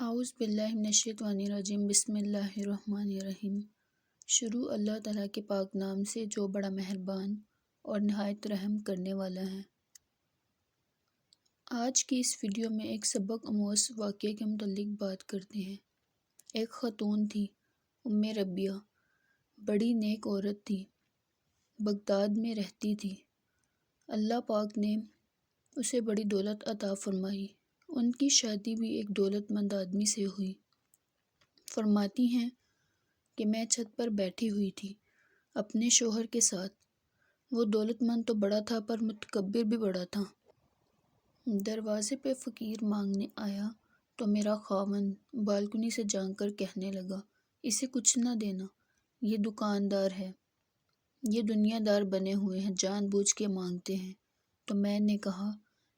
اعوذ باللہ من الشیطان الرجیم بسم اللہ الرحمن الرحیم۔ شروع اللہ تعالیٰ کے پاک نام سے جو بڑا مہربان اور نہایت رحم کرنے والا ہے۔ آج کی اس ویڈیو میں ایک سبق آموز واقعے کے متعلق بات کرتے ہیں۔ ایک خاتون تھی، ام ربیہ، بڑی نیک عورت تھی، بغداد میں رہتی تھی۔ اللہ پاک نے اسے بڑی دولت عطا فرمائی۔ ان کی شادی بھی ایک دولت مند آدمی سے ہوئی۔ فرماتی ہیں کہ میں چھت پر بیٹھی ہوئی تھی اپنے شوہر کے ساتھ۔ وہ دولت مند تو بڑا تھا پر متکبر بھی بڑا تھا۔ دروازے پہ فقیر مانگنے آیا تو میرا خاوند بالکنی سے جھانک کر کہنے لگا، اسے کچھ نہ دینا، یہ دکاندار ہے، یہ دنیا دار بنے ہوئے ہیں، جان بوجھ کے مانگتے ہیں۔ تو میں نے کہا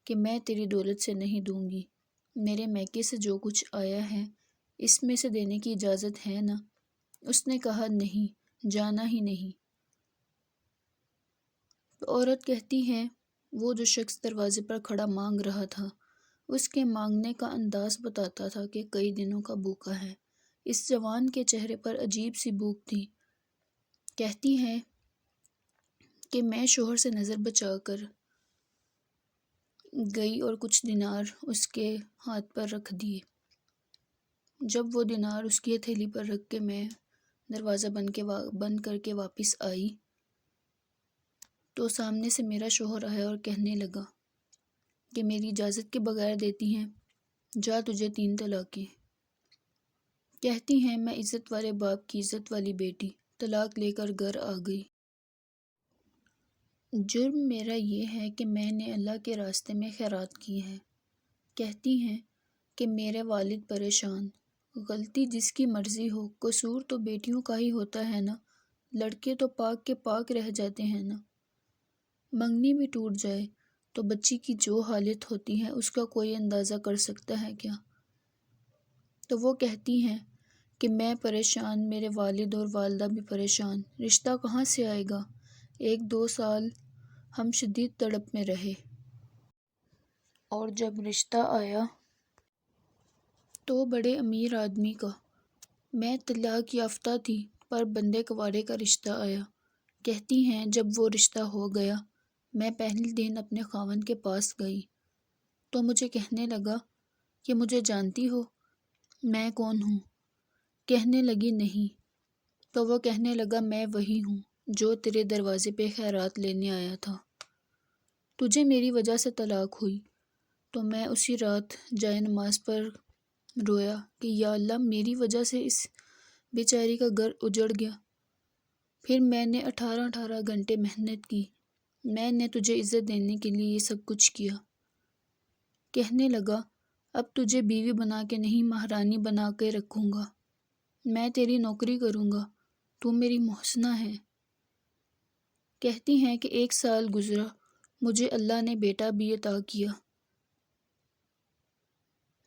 کہ میں تیری دولت سے نہیں دوں گی، میرے میکے سے جو کچھ آیا ہے اس میں سے دینے کی اجازت ہے نا؟ اس نے کہا نہیں، جانا ہی نہیں۔ تو عورت کہتی ہے وہ جو شخص دروازے پر کھڑا مانگ رہا تھا اس کے مانگنے کا انداز بتاتا تھا کہ کئی دنوں کا بھوکا ہے۔ اس جوان کے چہرے پر عجیب سی بھوک تھی۔ کہتی ہے کہ میں شوہر سے نظر بچا کر گئی اور کچھ دینار اس کے ہاتھ پر رکھ دیے۔ جب وہ دینار اس کی ہتھیلی پر رکھ کے میں دروازہ بند کر کے واپس آئی تو سامنے سے میرا شوہر آیا اور کہنے لگا کہ میری اجازت کے بغیر دیتی ہیں، جا تجھے 3 طلاقیں۔ کہتی ہیں میں عزت والے باپ کی عزت والی بیٹی طلاق لے کر گھر آ گئی۔ جرم میرا یہ ہے کہ میں نے اللہ کے راستے میں خیرات کی ہے۔ کہتی ہیں کہ میرے والد پریشان، غلطی جس کی مرضی ہو، قصور تو بیٹیوں کا ہی ہوتا ہے نا، لڑکے تو پاک کے پاک رہ جاتے ہیں نا۔ منگنی بھی ٹوٹ جائے تو بچی کی جو حالت ہوتی ہے اس کا کوئی اندازہ کر سکتا ہے کیا؟ تو وہ کہتی ہیں کہ میں پریشان، میرے والد اور والدہ بھی پریشان، رشتہ کہاں سے آئے گا؟ 1-2 سال ہم شدید تڑپ میں رہے اور جب رشتہ آیا تو بڑے امیر آدمی کا۔ میں طلاق یافتہ تھی پر بندے کنوارے کا رشتہ آیا۔ کہتی ہیں جب وہ رشتہ ہو گیا میں پہلے دن اپنے خاوند کے پاس گئی تو مجھے کہنے لگا کہ مجھے جانتی ہو میں کون ہوں؟ کہنے لگی نہیں۔ تو وہ کہنے لگا میں وہی ہوں جو تیرے دروازے پہ خیرات لینے آیا تھا، تجھے میری وجہ سے طلاق ہوئی۔ تو میں اسی رات جائے نماز پر رویا کہ یا اللہ میری وجہ سے اس بیچاری کا گھر اجڑ گیا۔ پھر میں نے 18 گھنٹے محنت کی، میں نے تجھے عزت دینے کے لیے یہ سب کچھ کیا۔ کہنے لگا اب تجھے بیوی بنا کے نہیں مہرانی بنا کے رکھوں گا، میں تیری نوکری کروں گا، تو میری محسنہ ہے۔ کہتی ہیں کہ 1 سال گزرا، مجھے اللہ نے بیٹا بھی عطا کیا۔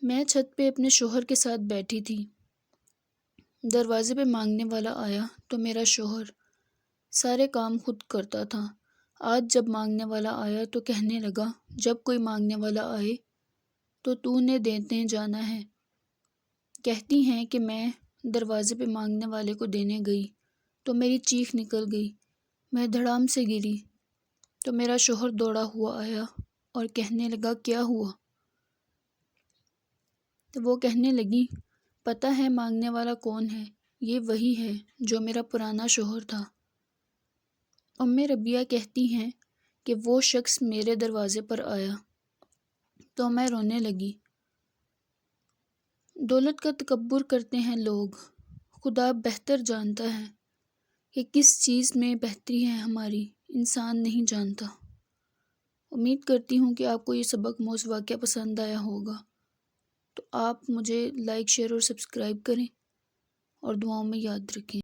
میں چھت پہ اپنے شوہر کے ساتھ بیٹھی تھی، دروازے پہ مانگنے والا آیا تو میرا شوہر سارے کام خود کرتا تھا۔ آج جب مانگنے والا آیا تو کہنے لگا جب کوئی مانگنے والا آئے تو نے دیتے جانا ہے۔ کہتی ہیں کہ میں دروازے پہ مانگنے والے کو دینے گئی تو میری چیخ نکل گئی، میں دھڑام سے گری تو میرا شوہر دوڑا ہوا آیا اور کہنے لگا کیا ہوا؟ تو وہ کہنے لگی پتہ ہے مانگنے والا کون ہے؟ یہ وہی ہے جو میرا پرانا شوہر تھا۔ ام ربیہ کہتی ہیں کہ وہ شخص میرے دروازے پر آیا تو میں رونے لگی۔ دولت کا تکبر کرتے ہیں لوگ، خدا بہتر جانتا ہے کہ کس چیز میں بہتری ہے ہماری، انسان نہیں جانتا۔ امید کرتی ہوں کہ آپ کو یہ سبق آموز واقعہ پسند آیا ہوگا، تو آپ مجھے لائک، شیئر اور سبسکرائب کریں اور دعاؤں میں یاد رکھیں۔